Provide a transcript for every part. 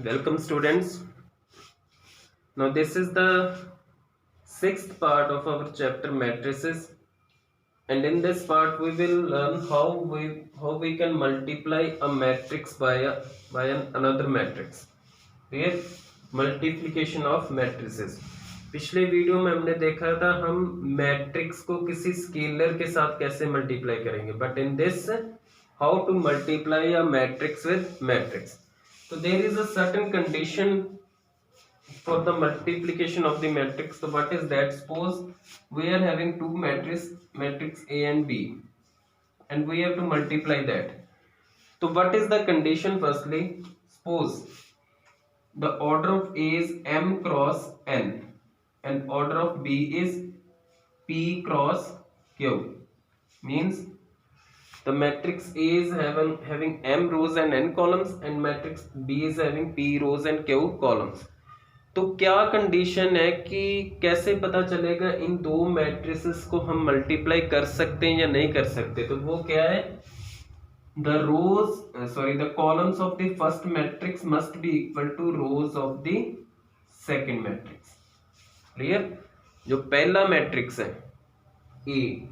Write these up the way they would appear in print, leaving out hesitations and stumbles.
Welcome students. Now this is the sixth part of our chapter matrices, and in this part we will learn how we can multiply a matrix by another matrix. Clear? Multiplication of matrices. पिछले video में हमने देखा था हम matrix को किसी scalar के साथ कैसे मल्टीप्लाई करेंगे, but in this how to multiply a matrix with matrix. So there is a certain condition for the multiplication of the matrix. So what is that? Suppose we are having two matrix A and B, and we have to multiply that. So what is the condition? Firstly, suppose the order of A is m cross n and order of B is p cross q. Means the matrix A is having m rows and n columns, and matrix B is having p rows and q columns. तो क्या condition है कि कैसे पता चलेगा इन दो matrices को हम मल्टीप्लाई कर सकते हैं या नहीं कर सकते? तो वो क्या है, the columns of the first matrix must be equal to rows of the second matrix. Clear? जो पहला मैट्रिक्स है ए,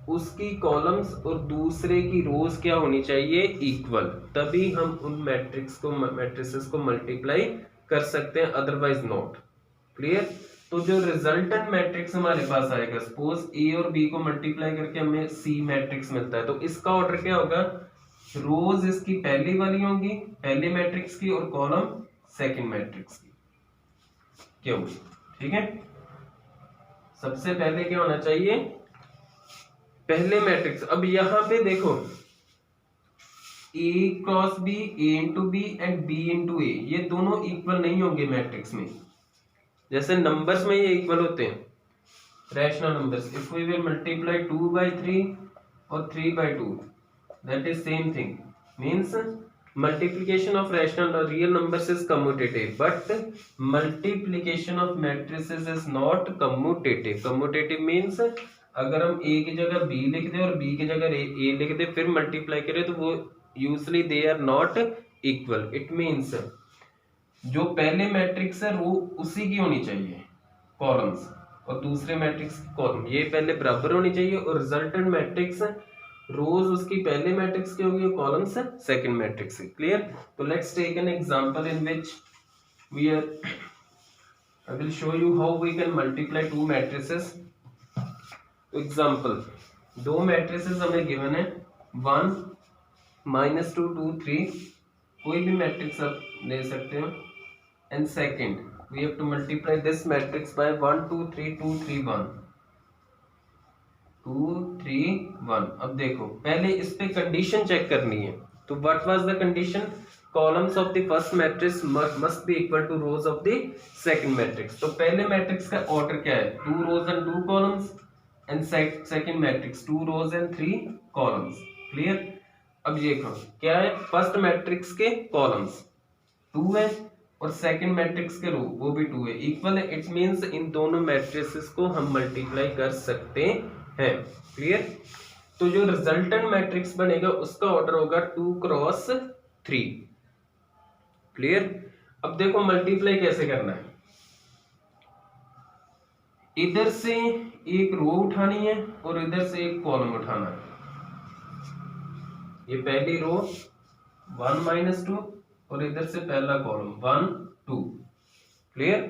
उसकी कॉलम्स और दूसरे की रोज क्या होनी चाहिए? इक्वल. तभी हम उन मैट्रिसेस को मल्टीप्लाई कर सकते हैं, अदरवाइज नॉट. क्लियर? तो जो रिजल्टेंट मैट्रिक्स हमारे पास आएगा, सपोज ए और बी को मल्टीप्लाई करके हमें सी मैट्रिक्स मिलता है, तो इसका ऑर्डर क्या होगा? रोज इसकी पहली वाली होंगी, पहले मैट्रिक्स की, और कॉलम सेकंड मैट्रिक्स की. क्यों? ठीक है. सबसे पहले क्या होना चाहिए? पहले मैट्रिक्स. अब यहां पे देखो, A cross B, A into B and B into A, ये दोनों इक्वल नहीं होंगे मैट्रिक्स में. जैसे नंबर्स में ये इक्वल होते हैं, rational numbers. If we will multiply 2/3 और 3/2, that is same thing. Means multiplication of rational or real numbers is commutative, but multiplication of matrices is not commutative. Commutative means अगर हम a की जगह b लिख दें और b की जगह a लिख दें फिर मल्टीप्लाई करें, तो वो usually they are not equal. It means जो पहले मैट्रिक्स है वो उसी की होनी चाहिए कॉलम्स, और दूसरे मैट्रिक्स की कॉलम ये पहले बराबर होनी चाहिए, और रिजल्टेंट मैट्रिक्स रोज उसकी पहले मैट्रिक्स की होगी, कॉलम्स सेकंड मैट्रिक्स की. क्लियर? तो let's take an example in which we are I will show you how we can multiply two matrices. Example, दो मैट्रिसेस हमें गिवन है, 1 -2 2 3, कोई भी मैट्रिक्स आप ले सकते हो, and second we have to multiply this matrix by 1 2 3 2 3 1 2 3 1. अब देखो, पहले इस पे कंडीशन चेक करनी है. तो what was the condition? Columns of the first matrix must be equal to rows of the second matrix. तो पहले मैट्रिक्स का ऑर्डर क्या है? 2 rows and 2 columns, and second matrix 2 rows and 3 columns. Clear? अब ये देखो क्या है, फर्स्ट मैट्रिक्स के कॉलम्स 2 है और सेकंड मैट्रिक्स के रो वो भी 2 है, इक्वल है. इट मींस इन दोनों मैट्रिसेस को हम मल्टीप्लाई कर सकते हैं. क्लियर? तो जो रिजल्टेंट मैट्रिक्स बनेगा उसका ऑर्डर होगा 2 क्रॉस 3. क्लियर? अब देखो मल्टीप्लाई कैसे करना है. इधर से एक रो उठानी है और इधर से एक कॉलम उठाना है. ये पहली रो 1 - 2 और इधर से पहला कॉलम 1 2. क्लियर?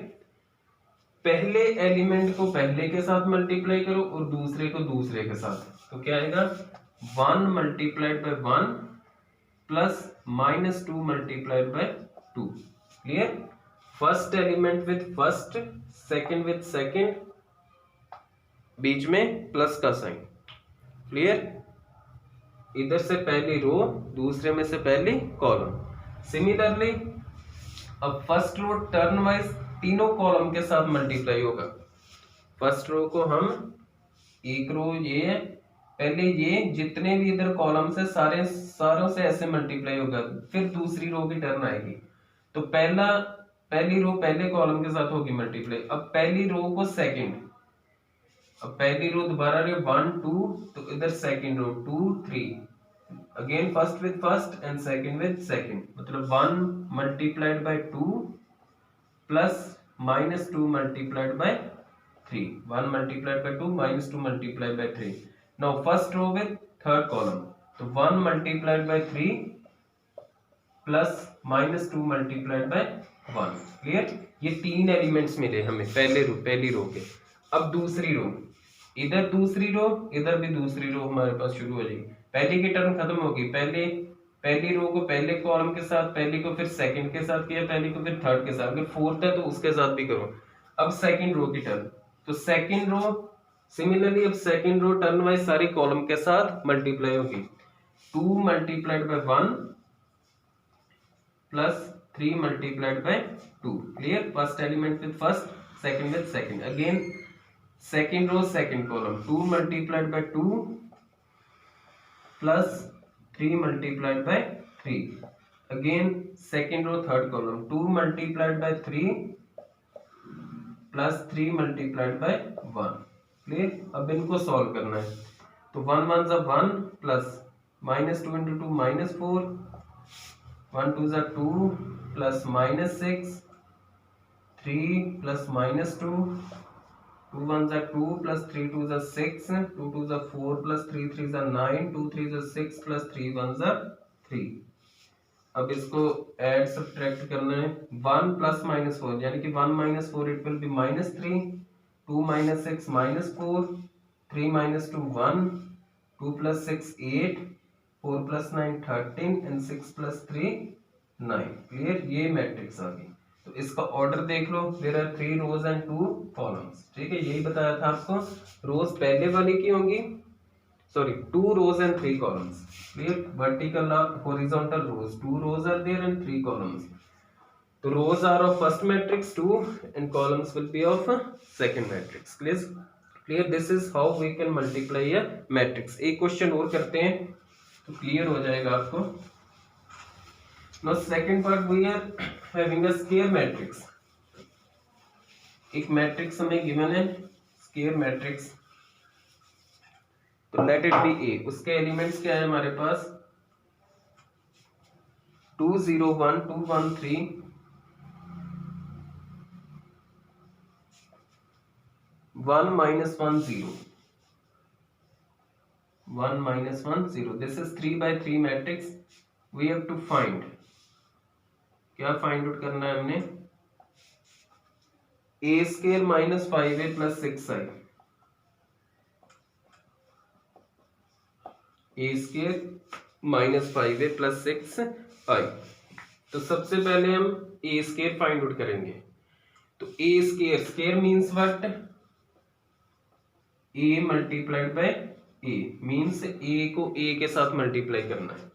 पहले एलिमेंट को पहले के साथ मल्टीप्लाई करो और दूसरे को दूसरे के साथ. तो क्या आएगा? 1 multiplied by 1 plus -2 multiplied by 2. Clear? First element with first, second with second, बीच में प्लस का साइन. क्लियर? इधर से पहली रो, दूसरे में से पहली कॉलम. सिमिलरली अब फर्स्ट रो टर्न वाइज तीनों कॉलम के साथ मल्टीप्लाई होगा. फर्स्ट रो को हम, एक रो ये है, पहले ये जितने भी इधर कॉलम्स है सारों से ऐसे मल्टीप्लाई होगा, फिर दूसरी रो की टर्न आएगी. तो पहली रो पहले कॉलम के साथ होगी मल्टीप्लाई. अब पहली रो को सेकंड, अब पहली रो दोबारा रो 1 2, तो इधर second row 2 3, again first with first and second with second, मतलब 1 multiplied by 2 plus -2 multiplied by 3, 1 multiplied by 2 -2 multiplied by 3. Now first row with third column, तो 1 multiplied by 3 plus -2 multiplied by 1. Clear? ये तीन elements मिले हमें पहली रो के. अब दूसरी रो, इधर दूसरी रो, इधर भी दूसरी रो हमारे पास शुरू हो जाएगी. पहले की टर्म खत्म होगी, पहली रो को पहले कॉलम के साथ, पहली को फिर सेकंड के साथ किया, पहली को फिर थर्ड के साथ, अगर फोर्थ है तो उसके साथ भी करो. अब सेकंड रो की टर्म, तो सेकंड रो सिमिलरली अब सेकंड रो टर्न वाइज सारी कॉलम के साथ मल्टीप्लाई होगी. 2 multiplied by 1 plus 3 multiplied by 2. Clear? First element with first, second with second. Again second row second column, 2 multiplied by 2 plus 3 multiplied by 3. Again second row third column, 2 multiplied by 3 plus 3 multiplied by 1. Clear? अब इनको solve करना है, तो 1 1 जा 1 plus -2 into 2 -4, 1 2 जा 2 plus -6, 3 plus -2, 2 1 जा 2 plus 3 2 जा 6, 2 2 जा 4 प्लस 3 3 जा 9, 2 3 जा 6 प्लस 3 1 जा 3. अब इसको ऐड सब्ट्रैक्ट करना है. 1 प्लस -4 यानी कि 1 -4 it will be -3, 2 -6 -4, 3 -2 1, 2 plus 6 8, 4 plus 9 13 and 6 plus 3 9. Clear? ये मैट्रिक्स आ गई. तो इसका ऑर्डर देख लो, there are 3 rows and 2 columns. ठीक है, यही बताया था आपको. रोज पहले वाली की होंगी, sorry 2 rows and 3 columns. Clear? Vertical और horizontal rows, 2 rows are there and 3 columns. तो rows are of first matrix 2 and columns will be of second matrix. Clear? This is how we can multiply a matrix. एक question और करते हैं तो clear हो जाएगा आपको. Now second part we are having a square matrix. एक matrix हमें गिवन है, स्क्वायर मैट्रिक्स. तो लेट इट बी ए. उसके एलिमेंट्स क्या है हमारे पास? 2 0 1 2 1 3, 1 -1 0, 1 -1 0. This is 3 by 3 matrix. We have to find, क्या फाइंड आउट करना है हमने? a square -5a plus 6i, a square -5a plus 6i. तो सबसे पहले हम a स्क्वायर फाइंड आउट करेंगे. तो a square, square means what? a multiplied by a means a को a के साथ मल्टीप्लाई करना है.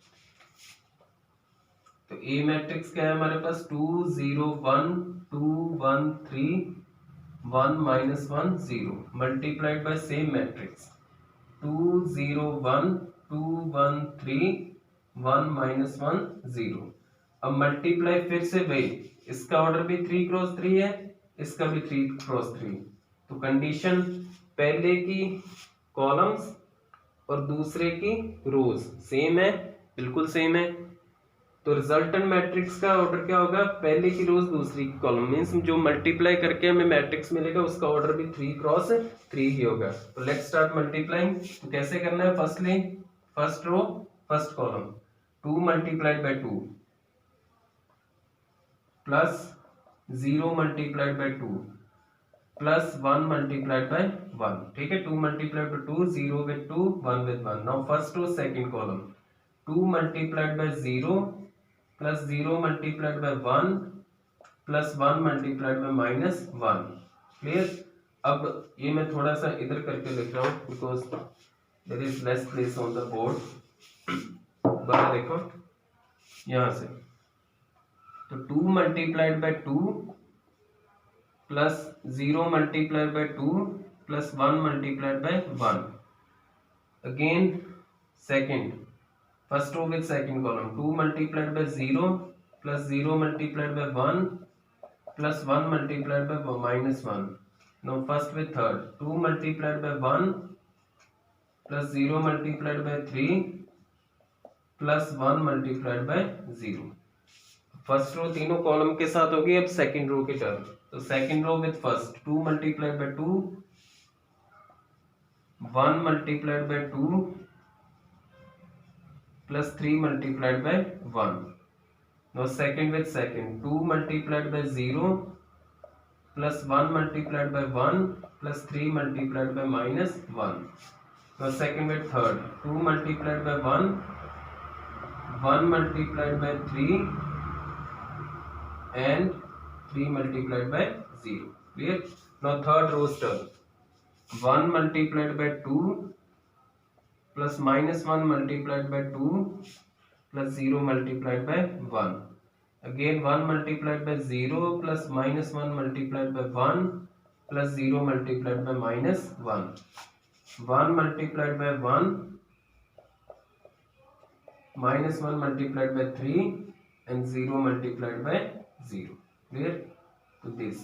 तो A मैट्रिक्स क्या है हमारे पास? 2 0 1 2 1 3 1 -1 0 मल्टीप्लाइड बाय सेम मैट्रिक्स 2 0 1 2 1 3 1 -1 0. अब मल्टीप्लाई फिर से वही, इसका ऑर्डर भी 3 क्रॉस 3 है, इसका भी 3 क्रॉस 3. तो कंडीशन पहले की कॉलम्स और दूसरे की रोज सेम है, बिल्कुल सेम है. तो रिजल्टेंट मैट्रिक्स का ऑर्डर क्या होगा? पहले की रोज दूसरी की कॉलम, मींस जो मल्टीप्लाई करके हमें मैट्रिक्स मिलेगा उसका ऑर्डर भी 3 क्रॉस 3 ही होगा. तो लेट्स स्टार्ट मल्टीप्लाइंग. तो कैसे करना है? Firstly first row first column, 2 multiplied by 2 plus 0 multiplied by 2 plus 1 multiplied by 1. ठीक है, 2 multiplied by 2, 0 with 2, 1 with 1. Now first row second column, 2 multiplied by 0 plus 0 multiplied by 1 plus 1 multiplied by -1. Clear? अब ये मैं थोड़ा सा इधर करके लिख रहा हूँ because there is less place on the board. बाहर देखो यहाँ से, तो 2 multiplied by 2 plus 0 multiplied by 2 plus 1 multiplied by 1. Again second, first row with second column, 2 multiplied by 0 plus 0 multiplied by 1 plus 1 multiplied by -1. Now first with third, 2 multiplied by 1 plus 0 multiplied by 3 plus 1 multiplied by 0। First row तीनों column के साथ होगी, अब second रो की term. तो second row with first 2 multiplied by 2, 1 multiplied by 2 plus 3 multiplied by 1। Now second with second 2 multiplied by 0 plus 1 multiplied by 1 plus 3 multiplied by minus 1। Now second with third 2 multiplied by 1, 1 multiplied by 3 and 3 multiplied by 0. Clear? Now third row term 1 multiplied by 2 plus minus 1 multiplied by 2 plus 0 multiplied by 1. Again 1 multiplied by 0 plus minus 1 multiplied by 1 plus 0 multiplied by minus 1. 1 multiplied by 1 minus 1 multiplied by 3 and 0 multiplied by 0. Clear? तो this,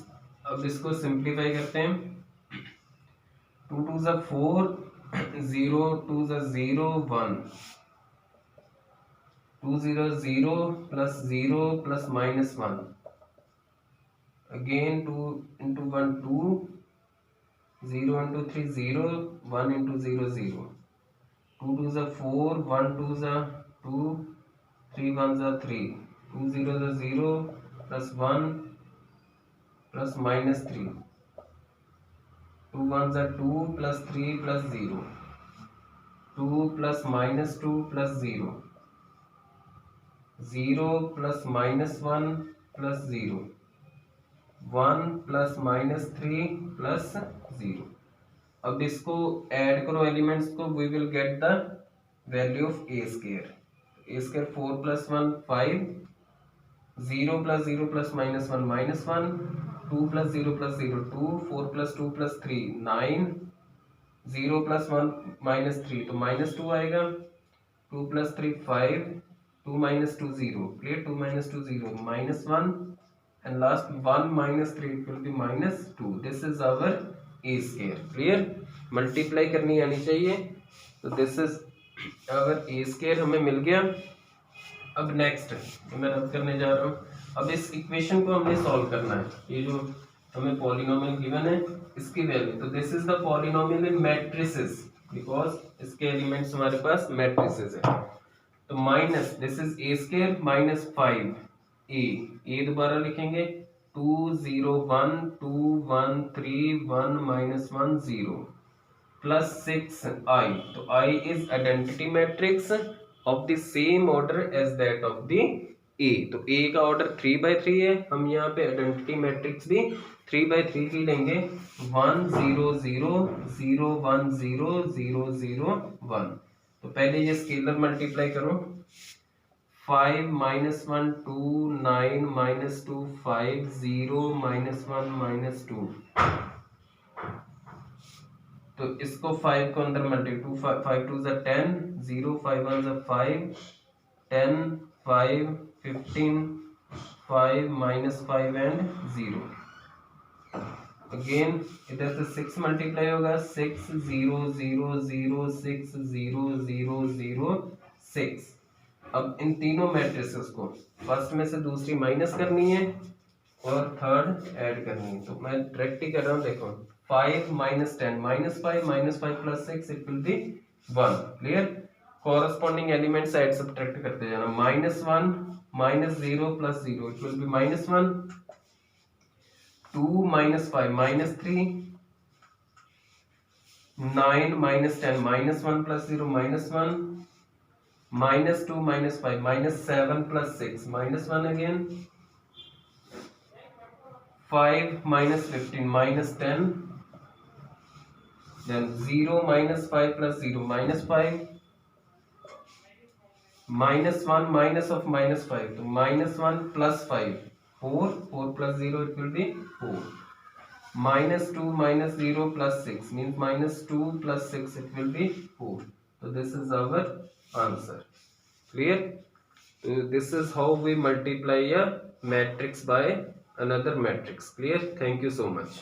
अब इसको simplify करते हैं। 2 2 ज़ा 4, 0 2 ज़ा 0 1, 2 0 0 plus 0 plus minus 1, again 2 into 1 2, 0 into 3 0, 1 into 0 0, 2 2 ज़ा 4, 1 2 ज़ा 2, 3 1 ज़ा 3, 2 0 ज़ा 0 प्लस 1 प्लस माइनस 3, 2 1 ज़ा 2 plus 3 plus 0, 2 plus minus 2 plus 0, 0 plus minus 1 plus 0, 1 plus minus 3 plus 0। अब इसको ऐड करो एलिमेंट्स को, we will get the value of A square. A square 4 plus 1 5, 0 plus 0 plus minus 1 minus 1, 2 plus 0 plus 0 2, 4 plus 2 plus 3 9, 0 plus 1 minus 3 तो minus 2 आएगा, 2 plus 3 5, 2 minus 2 0, clear? 2 minus 2 0 minus 1 and last 1 minus 3 it will be minus 2. This is our a square. Clear? Multiply करनी आनी चाहिए। तो this is our a square हमें मिल गया। अब next मैं रब करने जा रहा हूँ। अब इस इक्वेशन को हमने सॉल्व करना है। ये जो हमें पॉलिनोमियल गिवन है इसकी वैल्यू, तो this is the polynomial in matrices because इसके एलिमेंट्स हमारे पास मैट्रिसेस है। तो minus this is a square minus 5 ए दोबारा लिखेंगे 2 0 1 2 1 3 1 माइनस 1 0 प्लस 6 आई। तो I is identity matrix of the same order as that of the A. तो A का order 3/3 है, हम यहाँ पे आइडेंटिटी मैट्रिक्स भी 3/3 की लेंगे 1 0 0 0 1 0 0 0 1। तो पहले ये स्केलर मल्टीप्लाई करो 5 minus 1 2 9 minus 2 5 0 minus 1 minus 2। तो इसको 5 को अंदर मल्टीप्लाई 5 2 ज़ा 10 0 5 1 ज़ा 5 10 5 15 5 minus 5 and 0। अगेन इधर से 6 मल्टीप्लाई होगा 6 0 0 0 6 0 0 0 6। अब इन तीनों मैट्रिसेस को फर्स्ट में से दूसरी माइनस करनी है और थर्ड ऐड करनी है। तो मैं डायरेक्ट ही कर रहा हूँ, देखो 5 minus 10 minus 5 plus 6 it will be 1। Clear? Corresponding elements add subtract करते जाना। -1 -0 plus 0 it will be -1, 2 minus 5 -3, 9 minus 10 -1 plus 0 -1, -2 minus 5 -7 plus 6 -1 again, 5 minus 15 -10, then 0 minus 5 plus 0 -5, -1 minus of -5 तो -1 plus 5 4 4 plus 0 it will be 4, -2 minus 0 plus 6 means -2 plus 6 it will be 4। so this is our answer। clear? This is how we multiply a matrix by another matrix। clear? Thank you so much।